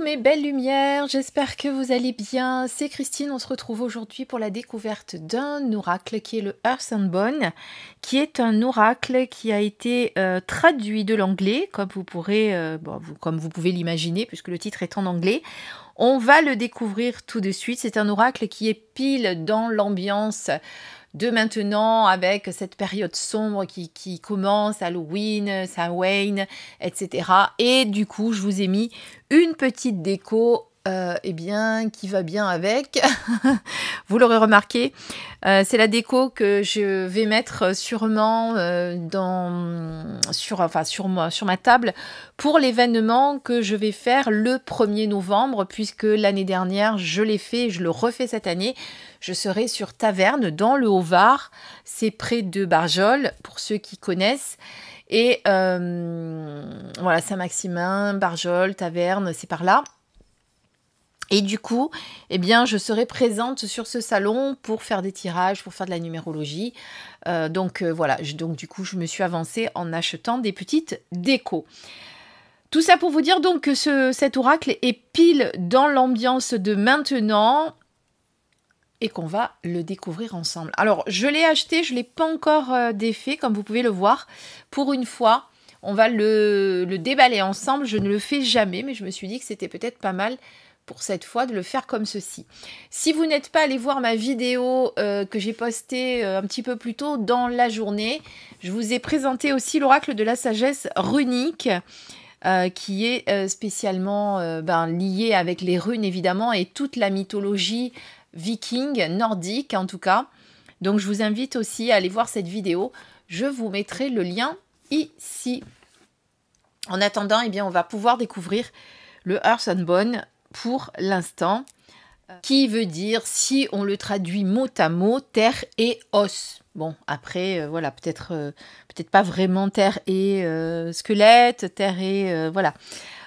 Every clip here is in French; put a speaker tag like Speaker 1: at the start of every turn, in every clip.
Speaker 1: mes belles lumières, j'espère que vous allez bien. C'est Christine, on se retrouve aujourd'hui pour la découverte d'un oracle qui est le Earth and Bone, qui est un oracle qui a été traduit de l'anglais, comme vous pouvez l'imaginer, puisque le titre est en anglais. On va le découvrir tout de suite. C'est un oracle qui est pile dans l'ambiance de maintenant, avec cette période sombre qui commence, Halloween, Samhain, etc. Et du coup, je vous ai mis une petite déco qui va bien avec. Vous l'aurez remarqué, c'est la déco que je vais mettre sûrement sur ma table pour l'événement que je vais faire le 1er novembre, puisque l'année dernière, je l'ai fait et je le refais cette année. Je serai sur Taverne, dans le Haut-Var. C'est près de Barjol, pour ceux qui connaissent. Et voilà, Saint-Maximin, Barjol, Taverne, c'est par là. Et du coup, eh bien, je serai présente sur ce salon pour faire des tirages, pour faire de la numérologie. Voilà, du coup, je me suis avancée en achetant des petites décos. Tout ça pour vous dire donc que cet oracle est pile dans l'ambiance de maintenant et qu'on va le découvrir ensemble. Alors, je l'ai acheté, je ne l'ai pas encore défait, comme vous pouvez le voir. Pour une fois, on va le déballer ensemble. Je ne le fais jamais, mais je me suis dit que c'était peut-être pas mal pour cette fois de le faire comme ceci. Si vous n'êtes pas allé voir ma vidéo que j'ai postée un petit peu plus tôt dans la journée, je vous ai présenté aussi l'oracle de la sagesse runique, qui est spécialement lié avec les runes évidemment et toute la mythologie viking, nordique en tout cas. Donc je vous invite aussi à aller voir cette vidéo. Je vous mettrai le lien ici. En attendant, eh bien, on va pouvoir découvrir le Earth and Bone pour l'instant, qui veut dire, si on le traduit mot à mot, terre et os. Bon, après, voilà, peut-être pas vraiment terre et squelette, terre et voilà.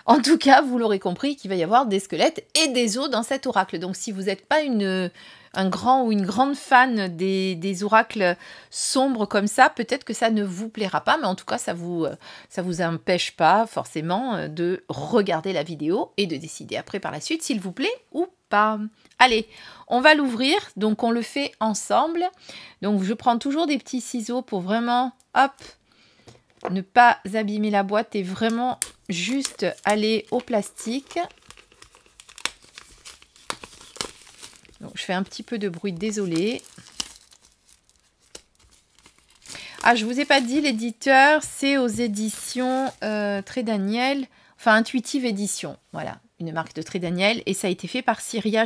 Speaker 1: En tout cas, vous l'aurez compris qu'il va y avoir des squelettes et des os dans cet oracle. Donc, si vous n'êtes pas un grand ou une grande fan des oracles sombres comme ça, peut-être que ça ne vous plaira pas, mais en tout cas, ça vous empêche pas forcément de regarder la vidéo et de décider après par la suite s'il vous plaît ou pas. Allez, on va l'ouvrir, donc on le fait ensemble. Donc, je prends toujours des petits ciseaux pour vraiment, hop, ne pas abîmer la boîte et vraiment juste aller au plastique. Donc, je fais un petit peu de bruit, désolé. Ah, je vous ai pas dit, l'éditeur, c'est aux éditions Très Daniel, enfin Intuitive Édition. Voilà, une marque de Très Daniel. Et ça a été fait par Syrian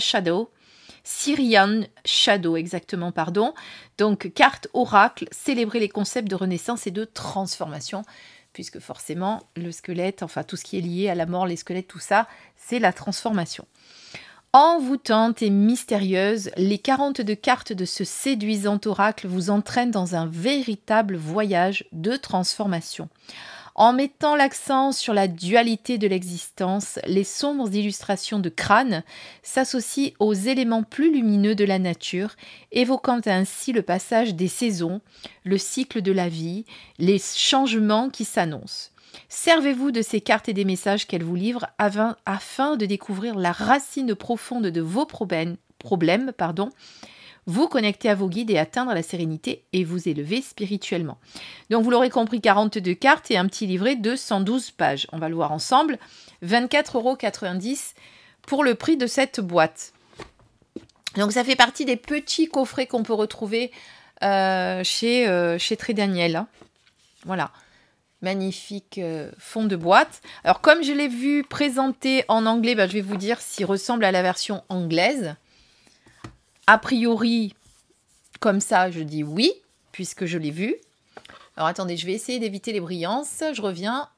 Speaker 1: Shadow, exactement, pardon. Donc, carte oracle, célébrer les concepts de renaissance et de transformation, puisque forcément, le squelette, enfin tout ce qui est lié à la mort, les squelettes, tout ça, c'est la transformation. Envoûtante et mystérieuse, les 42 cartes de ce séduisant oracle vous entraînent dans un véritable voyage de transformation. En mettant l'accent sur la dualité de l'existence, les sombres illustrations de crâne s'associent aux éléments plus lumineux de la nature, évoquant ainsi le passage des saisons, le cycle de la vie, les changements qui s'annoncent. Servez-vous de ces cartes et des messages qu'elles vous livrent afin de découvrir la racine profonde de vos problèmes, vous connecter à vos guides et atteindre la sérénité et vous élever spirituellement. Donc vous l'aurez compris, 42 cartes et un petit livret de 112 pages. On va le voir ensemble. 24,90 € pour le prix de cette boîte. Donc ça fait partie des petits coffrets qu'on peut retrouver chez Très Daniel. Hein. Voilà. Magnifique fond de boîte. Alors comme je l'ai vu présenté en anglais, je vais vous dire s'il ressemble à la version anglaise. A priori, comme ça, je dis oui, puisque je l'ai vu. Alors attendez, je vais essayer d'éviter les brillances. Je reviens.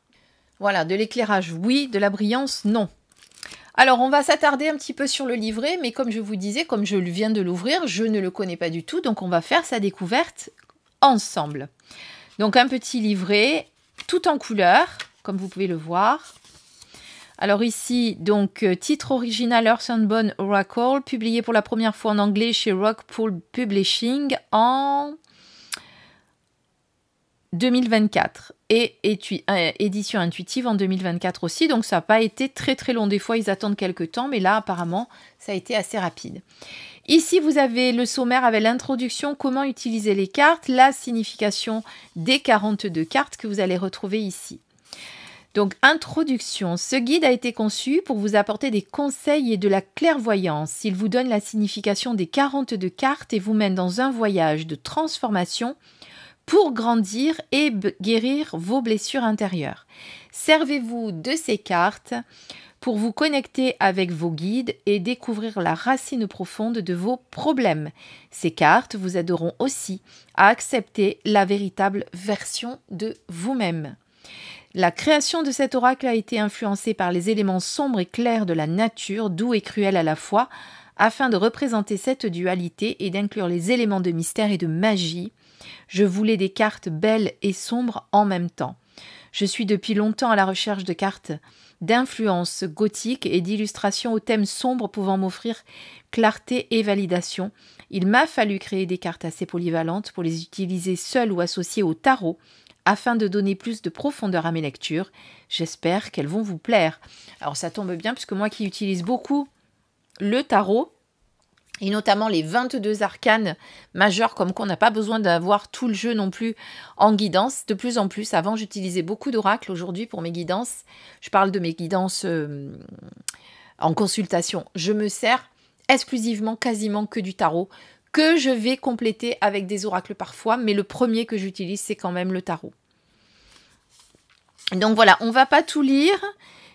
Speaker 1: Voilà, de l'éclairage, oui. De la brillance, non. Alors, on va s'attarder un petit peu sur le livret, mais comme je vous disais, comme je viens de l'ouvrir, je ne le connais pas du tout, donc on va faire sa découverte ensemble. Donc, un petit livret, tout en couleur, comme vous pouvez le voir. Alors ici, donc, titre original Earth and Bone Oracle, publié pour la première fois en anglais chez Rockpool Publishing en 2024. et édition intuitive en 2024 aussi. Donc ça n'a pas été très très long. Des fois, ils attendent quelques temps, mais là, apparemment, ça a été assez rapide. Ici, vous avez le sommaire avec l'introduction, comment utiliser les cartes, la signification des 42 cartes que vous allez retrouver ici. Donc, introduction. Ce guide a été conçu pour vous apporter des conseils et de la clairvoyance. Il vous donne la signification des 42 cartes et vous mène dans un voyage de transformation pour grandir et guérir vos blessures intérieures. Servez-vous de ces cartes pour vous connecter avec vos guides et découvrir la racine profonde de vos problèmes. Ces cartes vous aideront aussi à accepter la véritable version de vous-même. La création de cet oracle a été influencée par les éléments sombres et clairs de la nature, doux et cruels à la fois, afin de représenter cette dualité et d'inclure les éléments de mystère et de magie. Je voulais des cartes belles et sombres en même temps. Je suis depuis longtemps à la recherche de cartes d'influence gothique et d'illustrations aux thèmes sombres pouvant m'offrir clarté et validation. Il m'a fallu créer des cartes assez polyvalentes pour les utiliser seules ou associées au tarot afin de donner plus de profondeur à mes lectures. J'espère qu'elles vont vous plaire. Alors ça tombe bien puisque moi qui utilise beaucoup le tarot, et notamment les 22 arcanes majeurs, comme qu'on n'a pas besoin d'avoir tout le jeu non plus en guidance. De plus en plus, avant j'utilisais beaucoup d'oracles, aujourd'hui pour mes guidances, je parle de mes guidances en consultation. Je me sers exclusivement, quasiment que du tarot, que je vais compléter avec des oracles parfois, mais le premier que j'utilise, c'est quand même le tarot. Donc voilà, on ne va pas tout lire.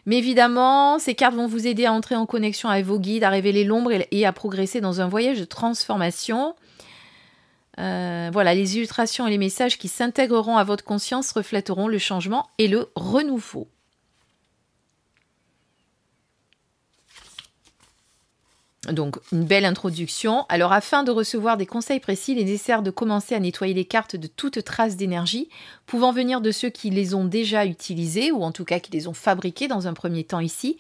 Speaker 1: Mais évidemment, ces cartes vont vous aider à entrer en connexion avec vos guides, à révéler l'ombre et à progresser dans un voyage de transformation. Voilà, les illustrations et les messages qui s'intégreront à votre conscience reflèteront le changement et le renouveau. Donc, une belle introduction. Alors, afin de recevoir des conseils précis, il est nécessaire de commencer à nettoyer les cartes de toute trace d'énergie, pouvant venir de ceux qui les ont déjà utilisées, ou en tout cas qui les ont fabriquées dans un premier temps ici.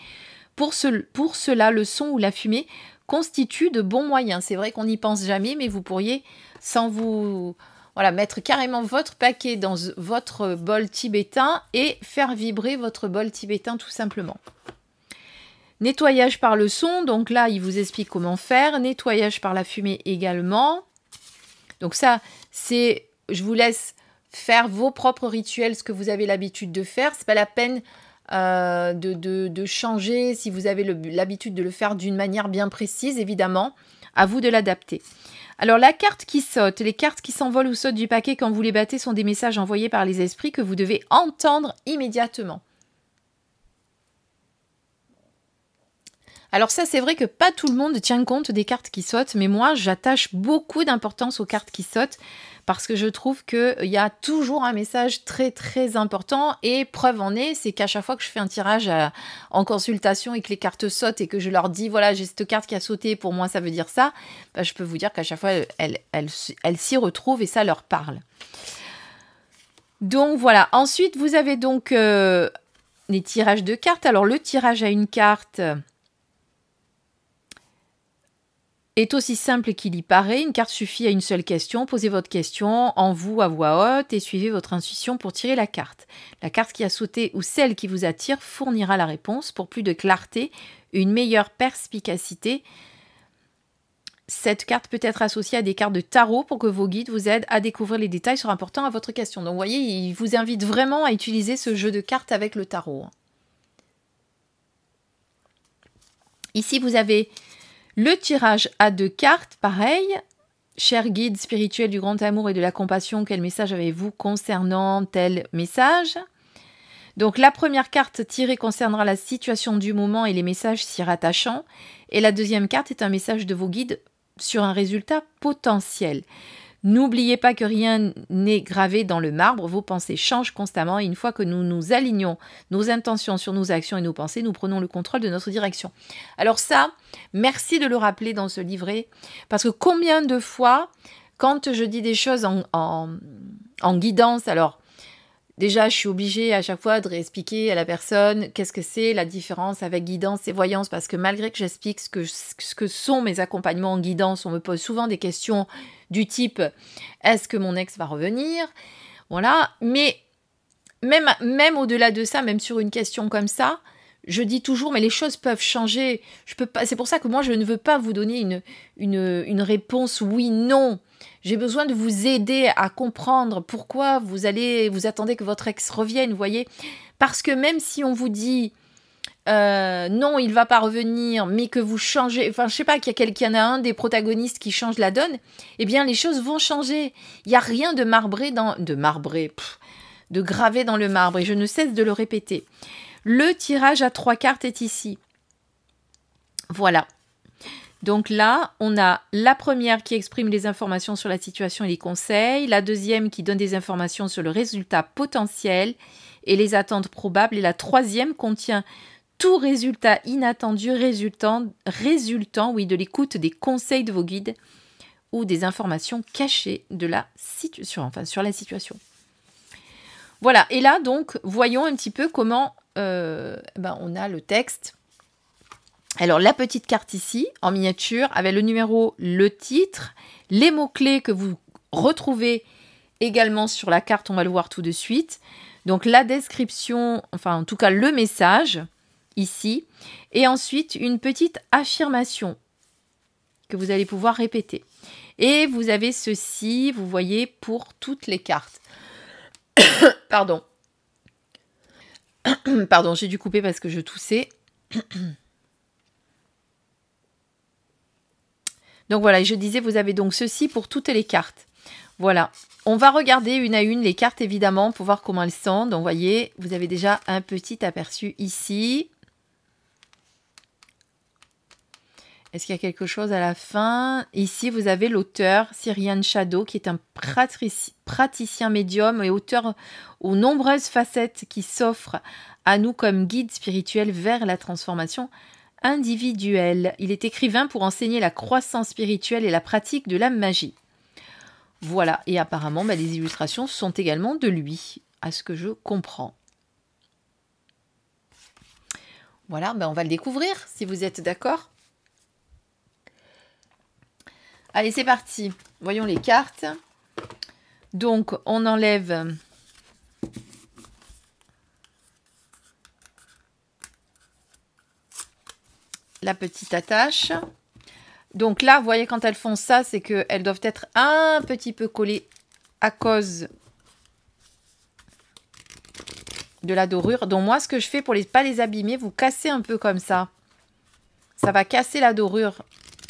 Speaker 1: Pour cela, le son ou la fumée constituent de bons moyens. C'est vrai qu'on n'y pense jamais, mais vous pourriez, sans vous... Voilà, mettre carrément votre paquet dans votre bol tibétain et faire vibrer votre bol tibétain tout simplement. Nettoyage par le son, donc là, il vous explique comment faire. Nettoyage par la fumée également. Donc ça, c'est, je vous laisse faire vos propres rituels, ce que vous avez l'habitude de faire. C'est pas la peine de changer si vous avez l'habitude de le faire d'une manière bien précise, évidemment. À vous de l'adapter. Alors, la carte qui saute, les cartes qui s'envolent ou sautent du paquet quand vous les battez sont des messages envoyés par les esprits que vous devez entendre immédiatement. Alors ça, c'est vrai que pas tout le monde tient compte des cartes qui sautent, mais moi, j'attache beaucoup d'importance aux cartes qui sautent parce que je trouve qu'il y a toujours un message très très important et preuve en est, c'est qu'à chaque fois que je fais un tirage en consultation et que les cartes sautent et que je leur dis, voilà, j'ai cette carte qui a sauté, pour moi ça veut dire ça, bah, je peux vous dire qu'à chaque fois, elles s'y retrouvent et ça leur parle. Donc voilà, ensuite vous avez donc les tirages de cartes. Alors le tirage à une carte est aussi simple qu'il y paraît. Une carte suffit à une seule question. Posez votre question en vous à voix haute et suivez votre intuition pour tirer la carte. La carte qui a sauté ou celle qui vous attire fournira la réponse pour plus de clarté, une meilleure perspicacité. Cette carte peut être associée à des cartes de tarot pour que vos guides vous aident à découvrir les détails sur importants à votre question. Donc vous voyez, il vous invite vraiment à utiliser ce jeu de cartes avec le tarot. Ici, vous avez le tirage à 2 cartes, pareil. Cher guide spirituel du grand amour et de la compassion, quel message avez-vous concernant tel message? Donc la première carte tirée concernera la situation du moment et les messages s'y rattachant. Et la deuxième carte est un message de vos guides sur un résultat potentiel. N'oubliez pas que rien n'est gravé dans le marbre, vos pensées changent constamment et une fois que nous nous alignons nos intentions sur nos actions et nos pensées, nous prenons le contrôle de notre direction. Alors ça, merci de le rappeler dans ce livret, parce que combien de fois, quand je dis des choses en guidance, alors déjà je suis obligée à chaque fois de réexpliquer à la personne qu'est-ce que c'est la différence avec guidance et voyance, parce que malgré que j'explique ce que sont mes accompagnements en guidance, on me pose souvent des questions du type « Est-ce que mon ex va revenir ?» Voilà, mais même au-delà de ça, même sur une question comme ça, je dis toujours, mais les choses peuvent changer. Je peux pas. C'est pour ça que moi, je ne veux pas vous donner une réponse oui, non. J'ai besoin de vous aider à comprendre pourquoi vous attendez que votre ex revienne, vous voyez. Parce que même si on vous dit non, il va pas revenir, mais que vous changez, enfin, je sais pas, qu'il y en a un des protagonistes qui change la donne, eh bien, les choses vont changer. Il n'y a rien de de gravé dans le marbre, et je ne cesse de le répéter. Le tirage à 3 cartes est ici. Voilà. Donc là, on a la première qui exprime les informations sur la situation et les conseils, la deuxième qui donne des informations sur le résultat potentiel et les attentes probables, et la troisième contient tout résultat inattendu résultant de l'écoute des conseils de vos guides ou des informations cachées de la situation, enfin sur la situation. Voilà, et là donc, voyons un petit peu comment on a le texte. Alors, la petite carte ici, en miniature, avec le numéro, le titre, les mots-clés que vous retrouvez également sur la carte, on va le voir tout de suite. Donc, la description, enfin, en tout cas, le message, ici. Et ensuite, une petite affirmation que vous allez pouvoir répéter. Et vous avez ceci, vous voyez, pour toutes les cartes. Pardon. Pardon, j'ai dû couper parce que je toussais. Donc voilà, je disais, vous avez donc ceci pour toutes les cartes. Voilà, on va regarder une à une les cartes évidemment pour voir comment elles sont. Donc vous voyez, vous avez déjà un petit aperçu ici. Est-ce qu'il y a quelque chose à la fin? Ici, vous avez l'auteur, Syrian Shadow, qui est un praticien médium et auteur aux nombreuses facettes qui s'offrent à nous comme guide spirituel vers la transformation individuelle. Il est écrivain pour enseigner la croissance spirituelle et la pratique de la magie. Voilà, et apparemment, les illustrations sont également de lui, à ce que je comprends. Voilà, on va le découvrir, si vous êtes d'accord. Allez, c'est parti. Voyons les cartes. Donc, on enlève la petite attache. Donc là, vous voyez, quand elles font ça, c'est qu'elles doivent être un petit peu collées à cause de la dorure. Donc moi, ce que je fais pour ne pas les abîmer, vous cassez un peu comme ça. Ça va casser la dorure.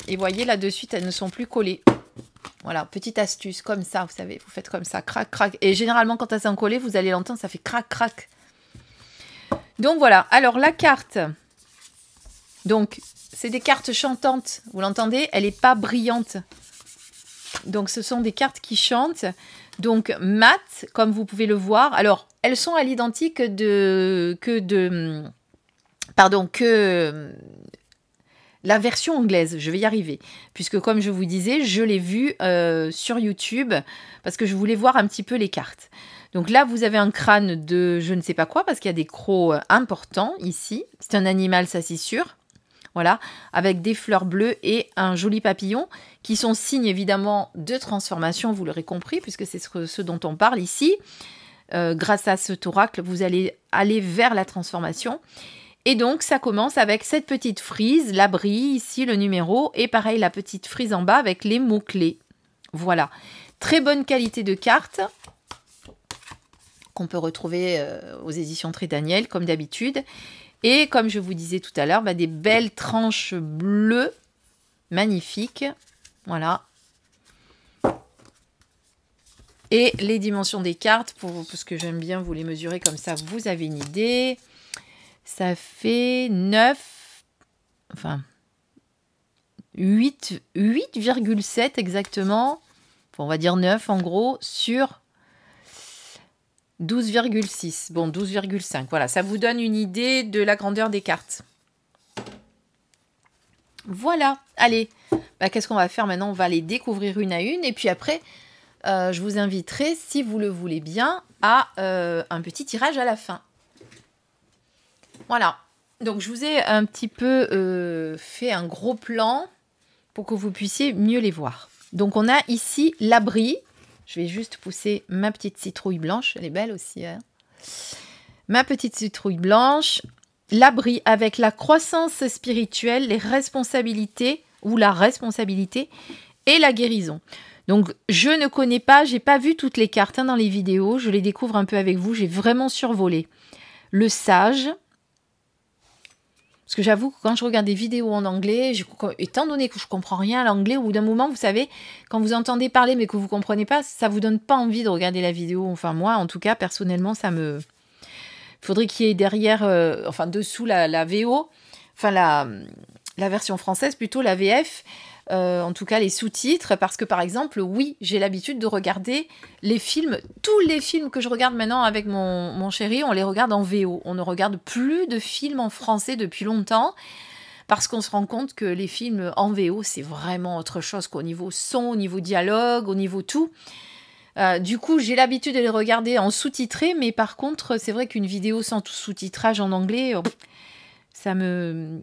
Speaker 1: Et voyez, là de suite, elles ne sont plus collées. Voilà, petite astuce, comme ça, vous savez, vous faites comme ça, crac, crac. Et généralement, quand elles sont collées, vous allez l'entendre, ça fait crac, crac. Donc voilà, alors la carte, donc c'est des cartes chantantes, vous l'entendez, elle n'est pas brillante. Donc ce sont des cartes qui chantent, donc mat, comme vous pouvez le voir. Alors, elles sont à l'identique que la version anglaise, je vais y arriver. Puisque comme je vous disais, je l'ai vue sur YouTube parce que je voulais voir un petit peu les cartes. Donc là, vous avez un crâne de je ne sais pas quoi parce qu'il y a des crocs importants ici. C'est un animal, ça c'est sûr. Voilà, avec des fleurs bleues et un joli papillon qui sont signes évidemment de transformation, vous l'aurez compris, puisque c'est ce dont on parle ici. Grâce à cet oracle, vous allez aller vers la transformation. Et donc, ça commence avec cette petite frise, l'abri, ici le numéro, et pareil, la petite frise en bas avec les mots-clés. Voilà. Très bonne qualité de carte qu'on peut retrouver aux éditions Trédaniel, comme d'habitude. Et comme je vous disais tout à l'heure, des belles tranches bleues, magnifiques. Voilà. Et les dimensions des cartes, parce que j'aime bien vous les mesurer comme ça, vous avez une idée. Ça fait 8,7 exactement. Enfin, on va dire 9 en gros, sur 12,6. Bon, 12,5. Voilà, ça vous donne une idée de la grandeur des cartes. Voilà. Allez, qu'est-ce qu'on va faire maintenant? On va les découvrir une à une. Et puis après, je vous inviterai, si vous le voulez bien, à un petit tirage à la fin. Voilà. Donc, je vous ai un petit peu fait un gros plan pour que vous puissiez mieux les voir. Donc, on a ici l'abri. Je vais juste pousser ma petite citrouille blanche. Elle est belle aussi. Hein. Ma petite citrouille blanche. L'abri avec la croissance spirituelle, les responsabilités ou la responsabilité et la guérison. Donc, je ne connais pas, j'ai pas vu toutes les cartes dans les vidéos. Je les découvre un peu avec vous. J'ai vraiment survolé. Le sage. Parce que j'avoue que quand je regarde des vidéos en anglais, étant donné que je comprends rien à l'anglais, au bout d'un moment, vous savez, quand vous entendez parler mais que vous comprenez pas, ça vous donne pas envie de regarder la vidéo. Enfin, moi, en tout cas, personnellement, ça me... Il faudrait qu'il y ait derrière, enfin, dessous la VO, enfin, la version française, plutôt la VF, en tout cas les sous-titres, parce que par exemple, oui, j'ai l'habitude de regarder les films, tous les films que je regarde maintenant avec mon chéri, on les regarde en VO. On ne regarde plus de films en français depuis longtemps, parce qu'on se rend compte que les films en VO, c'est vraiment autre chose qu'au niveau son, au niveau dialogue, au niveau tout. Du coup, j'ai l'habitude de les regarder en sous-titré, mais par contre, c'est vrai qu'une vidéo sans tout sous-titrage en anglais, ça me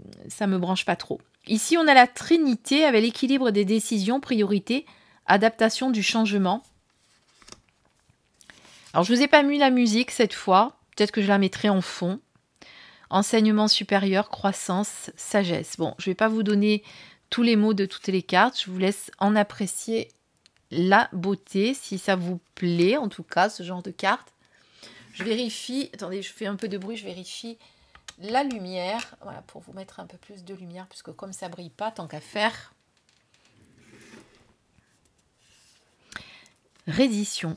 Speaker 1: branche pas trop. Ici, on a la Trinité avec l'équilibre des décisions, priorité, adaptation du changement. Alors, je vous ai pas mis la musique cette fois. Peut-être que je la mettrai en fond. Enseignement supérieur, croissance, sagesse. Bon, je vais pas vous donner tous les mots de toutes les cartes. Je vous laisse en apprécier la beauté, si ça vous plaît, en tout cas, ce genre de carte. Je vérifie, attendez, je fais un peu de bruit, je vérifie la lumière, voilà, pour vous mettre un peu plus de lumière, puisque comme ça brille pas, tant qu'à faire. Reddition.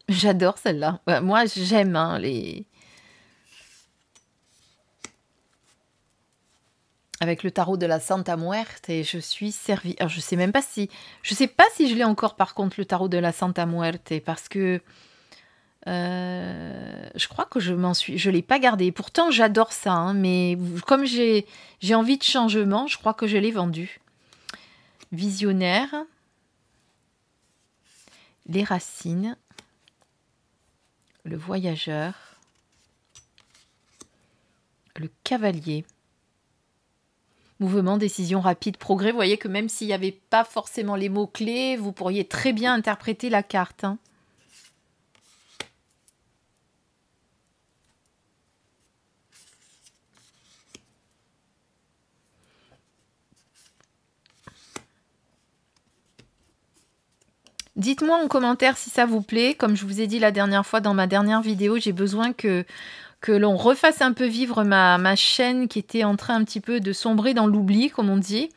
Speaker 1: J'adore celle-là. Moi, j'aime les... Avec le tarot de la Santa Muerte, et je suis servie. Alors, je sais pas si je l'ai encore, par contre, le tarot de la Santa Muerte, parce que je crois que je l'ai pas gardé. Pourtant, j'adore ça, hein, mais comme j'ai envie de changement, je crois que je l'ai vendu. Visionnaire, les racines, le voyageur, le cavalier. Mouvement, décision rapide, progrès. Vous voyez que même s'il n'y avait pas forcément les mots-clés, vous pourriez très bien interpréter la carte. Hein. Dites-moi en commentaire si ça vous plaît. Comme je vous ai dit la dernière fois dans ma dernière vidéo, j'ai besoin que l'on refasse un peu vivre ma chaîne qui était en train un petit peu de sombrer dans l'oubli, comme on dit.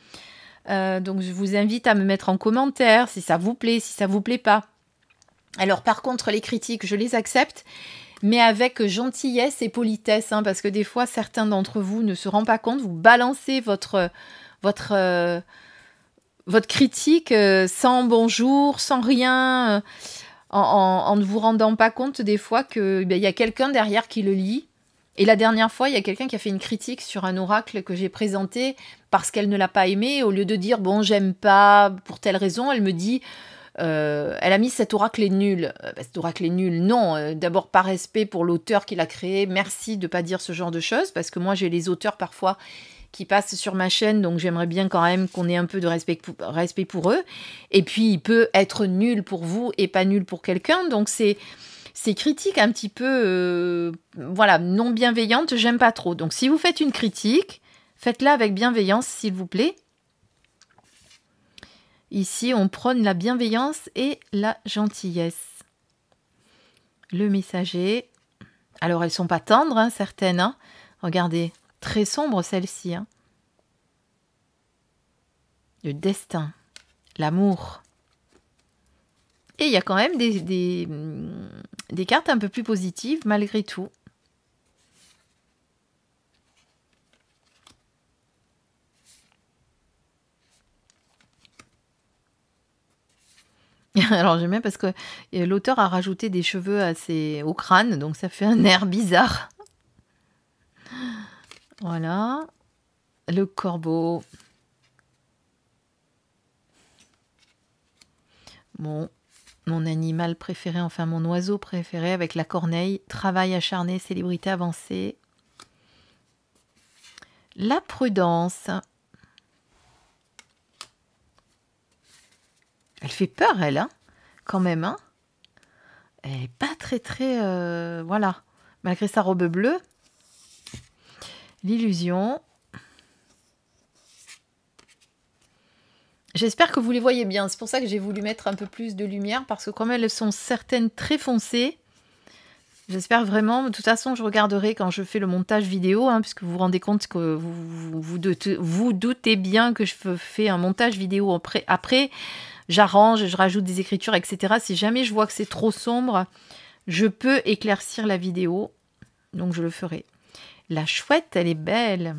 Speaker 1: Donc je vous invite à me mettre en commentaire si ça vous plaît, si ça vous plaît pas. Alors par contre, les critiques, je les accepte, mais avec gentillesse et politesse, hein, parce que des fois, certains d'entre vous ne se rendent pas compte, vous balancez votre critique sans bonjour, sans rien, en ne vous rendant pas compte des fois qu'il y a quelqu'un derrière qui le lit. Et la dernière fois, il y a quelqu'un qui a fait une critique sur un oracle que j'ai présenté parce qu'elle ne l'a pas aimé. Au lieu de dire « bon, j'aime pas pour telle raison », elle me dit elle a mis « cet oracle est nul ». Cet oracle est nul, non. D'abord, par respect pour l'auteur qui l'a créé, merci de ne pas dire ce genre de choses, parce que moi, j'ai les auteurs parfois qui passent sur ma chaîne, donc j'aimerais bien quand même qu'on ait un peu de respect pour eux. Et puis, il peut être nul pour vous et pas nul pour quelqu'un, donc c'est... Ces critiques un petit peu voilà, non bienveillantes, j'aime pas trop. Donc si vous faites une critique, faites-la avec bienveillance, s'il vous plaît. Ici, on prône la bienveillance et la gentillesse. Le messager. Alors, elles sont pas tendres, hein, certaines. Hein. Regardez, très sombre celle-ci. Hein. Le destin, l'amour. Et il y a quand même des cartes un peu plus positives, malgré tout. Alors j'aime bien parce que l'auteur a rajouté des cheveux au crâne, donc ça fait un air bizarre. Voilà. Le corbeau. Bon. Mon animal préféré, enfin mon oiseau préféré avec la corneille, travail acharné, célébrité avancée. La prudence. Elle fait peur, elle, hein, quand même. Hein. Elle n'est pas très très... voilà. Malgré sa robe bleue. L'illusion. J'espère que vous les voyez bien. C'est pour ça que j'ai voulu mettre un peu plus de lumière. Parce que comme elles sont certaines très foncées. J'espère vraiment. De toute façon, je regarderai quand je fais le montage vidéo. Puisque vous vous rendez compte que vous doutez bien que je fais un montage vidéo après. J'arrange, je rajoute des écritures, etc. Si jamais je vois que c'est trop sombre, je peux éclaircir la vidéo. Donc, je le ferai. La chouette, elle est belle.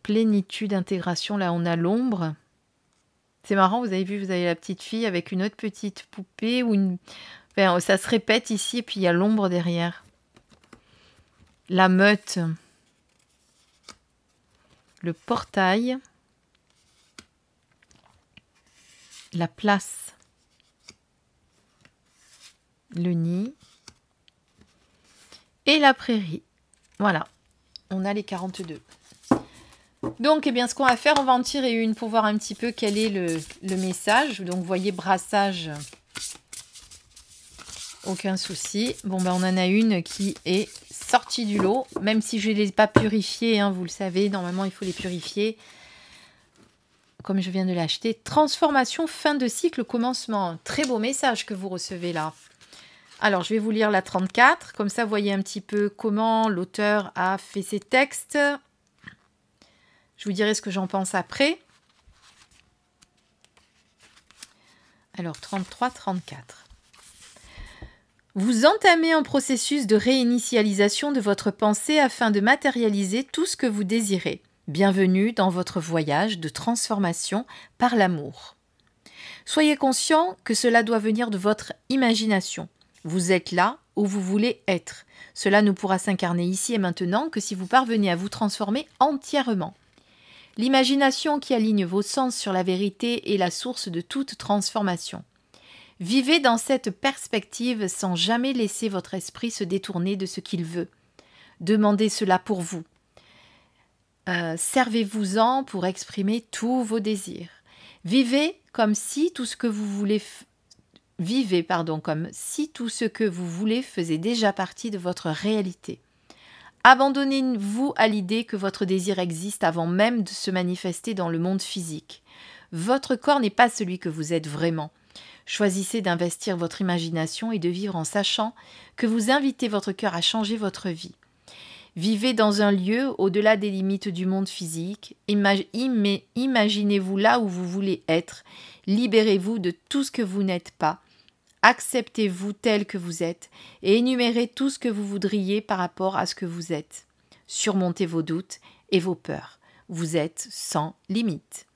Speaker 1: Plénitude, intégration. Là, on a l'ombre. C'est marrant, vous avez vu, vous avez la petite fille avec une autre petite poupée. Enfin, ça se répète ici et puis il y a l'ombre derrière. La meute. Le portail. La place. Le nid. Et la prairie. Voilà. On a les 42. Donc, eh bien, ce qu'on va faire, on va en tirer une pour voir un petit peu quel est le message. Donc, vous voyez, brassage. Aucun souci. Bon, ben, on en a une qui est sortie du lot. Même si je ne les ai pas purifiées, vous le savez. Normalement, il faut les purifier. Comme je viens de l'acheter. Transformation, fin de cycle, commencement. Très beau message que vous recevez là. Alors, je vais vous lire la 34. Comme ça, vous voyez un petit peu comment l'auteur a fait ses textes. Je vous dirai ce que j'en pense après. Alors, 33, 34. Vous entamez un processus de réinitialisation de votre pensée afin de matérialiser tout ce que vous désirez. Bienvenue dans votre voyage de transformation par l'amour. Soyez conscient que cela doit venir de votre imagination. Vous êtes là où vous voulez être. Cela ne pourra s'incarner ici et maintenant que si vous parvenez à vous transformer entièrement. L'imagination qui aligne vos sens sur la vérité est la source de toute transformation. Vivez dans cette perspective sans jamais laisser votre esprit se détourner de ce qu'il veut. Demandez cela pour vous. Servez-vous-en pour exprimer tous vos désirs. Vivez comme si tout ce que vous voulez comme si tout ce que vous voulez faisait déjà partie de votre réalité. Abandonnez-vous à l'idée que votre désir existe avant même de se manifester dans le monde physique. Votre corps n'est pas celui que vous êtes vraiment. Choisissez d'investir votre imagination et de vivre en sachant que vous invitez votre cœur à changer votre vie. Vivez dans un lieu au-delà des limites du monde physique. Imaginez-vous là où vous voulez être. Libérez-vous de tout ce que vous n'êtes pas. Acceptez-vous tel que vous êtes et énumérez tout ce que vous voudriez par rapport à ce que vous êtes. Surmontez vos doutes et vos peurs. Vous êtes sans limite.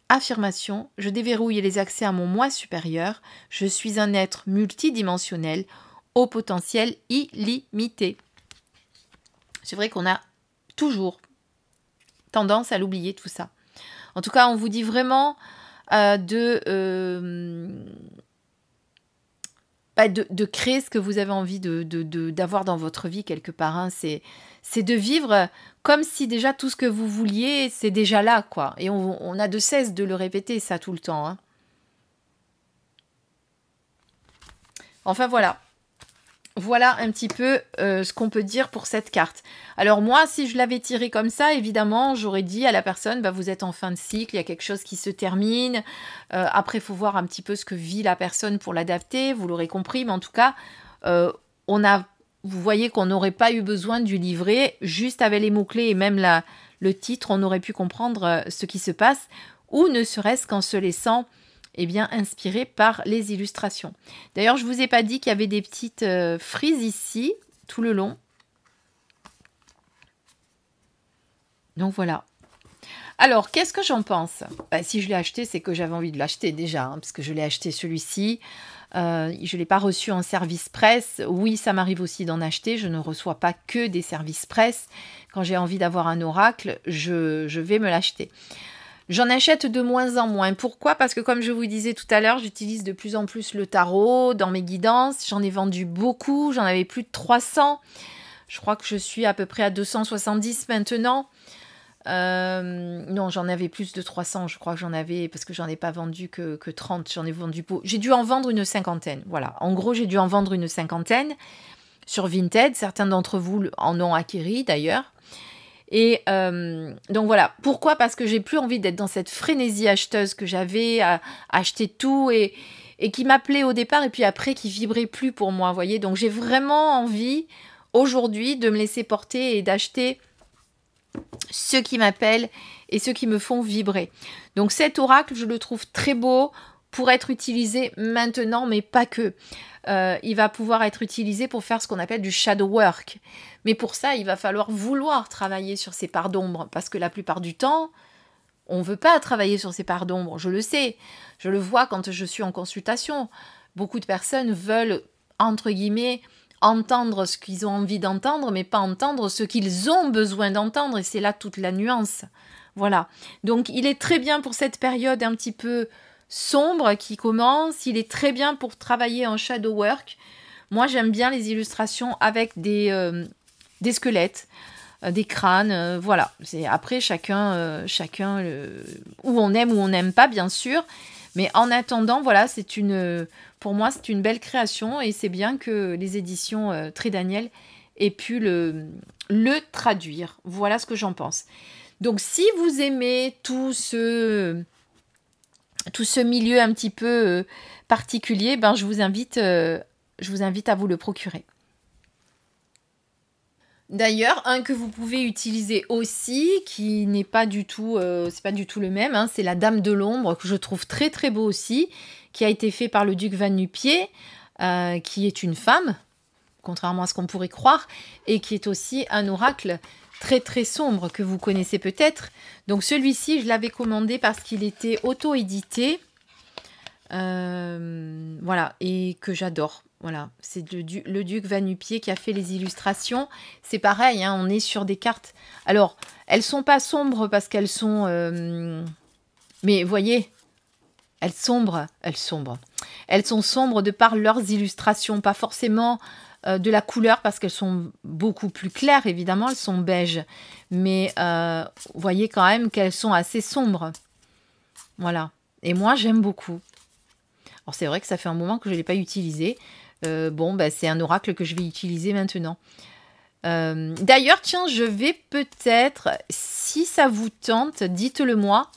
Speaker 1: Affirmation, je déverrouille les accès à mon moi supérieur. Je suis un être multidimensionnel au potentiel illimité. C'est vrai qu'on a toujours tendance à l'oublier tout ça. En tout cas, on vous dit vraiment de créer ce que vous avez envie d'avoir dans votre vie quelque part. C'est de vivre comme si déjà tout ce que vous vouliez, c'est déjà là, quoi. Et on a de cesse de le répéter, ça, tout le temps. Enfin, voilà. Voilà un petit peu ce qu'on peut dire pour cette carte. Alors moi, si je l'avais tirée comme ça, évidemment, j'aurais dit à la personne, vous êtes en fin de cycle, il y a quelque chose qui se termine. Après, il faut voir un petit peu ce que vit la personne pour l'adapter, vous l'aurez compris. Mais en tout cas, vous voyez qu'on n'aurait pas eu besoin du livret. Juste avec les mots-clés et même le titre, on aurait pu comprendre ce qui se passe. Ou ne serait-ce qu'en se laissant inspiré par les illustrations. D'ailleurs, je ne vous ai pas dit qu'il y avait des petites frises ici, tout le long. Donc voilà. Alors, qu'est-ce que j'en pense ? Si je l'ai acheté, c'est que j'avais envie de l'acheter déjà, parce que je l'ai acheté celui-ci. Je ne l'ai pas reçu en service presse. Oui, ça m'arrive aussi d'en acheter. Je ne reçois pas que des services presse. Quand j'ai envie d'avoir un oracle, je vais me l'acheter. J'en achète de moins en moins. Pourquoi ? Parce que comme je vous disais tout à l'heure, j'utilise de plus en plus le tarot dans mes guidances. J'en ai vendu beaucoup, j'en avais plus de 300. Je crois que je suis à peu près à 270 maintenant. Non, j'en avais plus de 300, je crois que j'en avais, parce que j'en ai pas vendu que 30, j'en ai vendu beaucoup. J'ai dû en vendre une cinquantaine, voilà. En gros, j'ai dû en vendre une cinquantaine sur Vinted. Certains d'entre vous en ont acquis d'ailleurs. Et donc voilà. Pourquoi? Parce que j'ai plus envie d'être dans cette frénésie acheteuse que j'avais à acheter tout et qui m'appelait au départ et puis après qui vibrait plus pour moi, vous voyez. Donc j'ai vraiment envie aujourd'hui de me laisser porter et d'acheter ceux qui m'appellent et ceux qui me font vibrer. Donc cet oracle, je le trouve très beau pour être utilisé maintenant, mais pas que. Il va pouvoir être utilisé pour faire ce qu'on appelle du shadow work. Mais pour ça, il va falloir vouloir travailler sur ces parts d'ombre, parce que la plupart du temps, on ne veut pas travailler sur ces parts d'ombre. Je le sais, je le vois quand je suis en consultation. Beaucoup de personnes veulent, entre guillemets, entendre ce qu'ils ont envie d'entendre, mais pas entendre ce qu'ils ont besoin d'entendre, et c'est là toute la nuance. Voilà. Donc, il est très bien pour cette période un petit peu sombre qui commence. Il est très bien pour travailler en shadow work. Moi, j'aime bien les illustrations avec des squelettes, des crânes, voilà. Après, chacun où on aime ou on n'aime pas, bien sûr. Mais en attendant, voilà, pour moi, c'est une belle création et c'est bien que les éditions Très Daniel aient pu le traduire. Voilà ce que j'en pense. Donc, si vous aimez tout ce milieu un petit peu particulier, ben, je vous invite à vous le procurer. D'ailleurs, un que vous pouvez utiliser aussi, qui n'est pas du tout, c'est pas du tout le même, hein, c'est la Dame de l'Ombre, que je trouve très très beau aussi, qui a été fait par le duc Van Nupier, qui est une femme, contrairement à ce qu'on pourrait croire, et qui est aussi un oracle très très sombre que vous connaissez peut-être. Donc celui-ci, je l'avais commandé parce qu'il était auto-édité, voilà, et que j'adore. Voilà, c'est le duc Van Nupier qui a fait les illustrations. C'est pareil, hein, on est sur des cartes. Alors, elles sont pas sombres parce qu'elles sont... mais voyez, elles sont sombres de par leurs illustrations. Pas forcément de la couleur parce qu'elles sont beaucoup plus claires, évidemment. Elles sont beige. Mais vous voyez quand même qu'elles sont assez sombres. Voilà. Et moi, j'aime beaucoup. Alors, c'est vrai que ça fait un moment que je ne l'ai pas utilisé. Bon, bah, c'est un oracle que je vais utiliser maintenant. D'ailleurs, tiens, je vais peut-être, si ça vous tente, dites-le moi.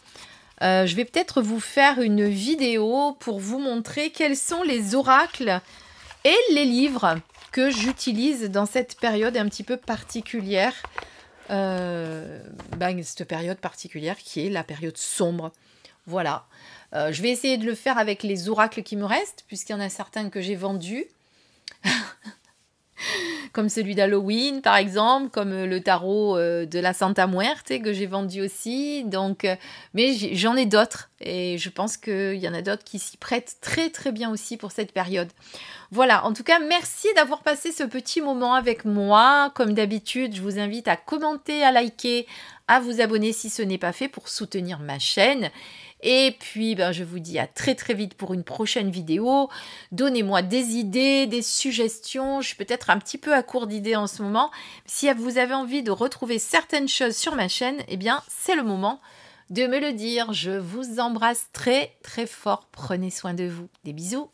Speaker 1: Je vais peut-être vous faire une vidéo pour vous montrer quels sont les oracles et les livres que j'utilise dans cette période un petit peu particulière. Cette période particulière qui est la période sombre. Voilà. Je vais essayer de le faire avec les oracles qui me restent, puisqu'il y en a certains que j'ai vendus. Comme celui d'Halloween, par exemple, comme le tarot de la Santa Muerte, que j'ai vendu aussi. Donc, mais j'en ai d'autres. Et je pense qu'il y en a d'autres qui s'y prêtent très très bien aussi pour cette période. Voilà, en tout cas, merci d'avoir passé ce petit moment avec moi. Comme d'habitude, je vous invite à commenter, à liker, à vous abonner si ce n'est pas fait pour soutenir ma chaîne. Et puis, je vous dis à très très vite pour une prochaine vidéo. Donnez-moi des idées, des suggestions. Je suis peut-être un petit peu à court d'idées en ce moment. Si vous avez envie de retrouver certaines choses sur ma chaîne, eh bien, c'est le moment de me le dire. Je vous embrasse très très fort. Prenez soin de vous. Des bisous.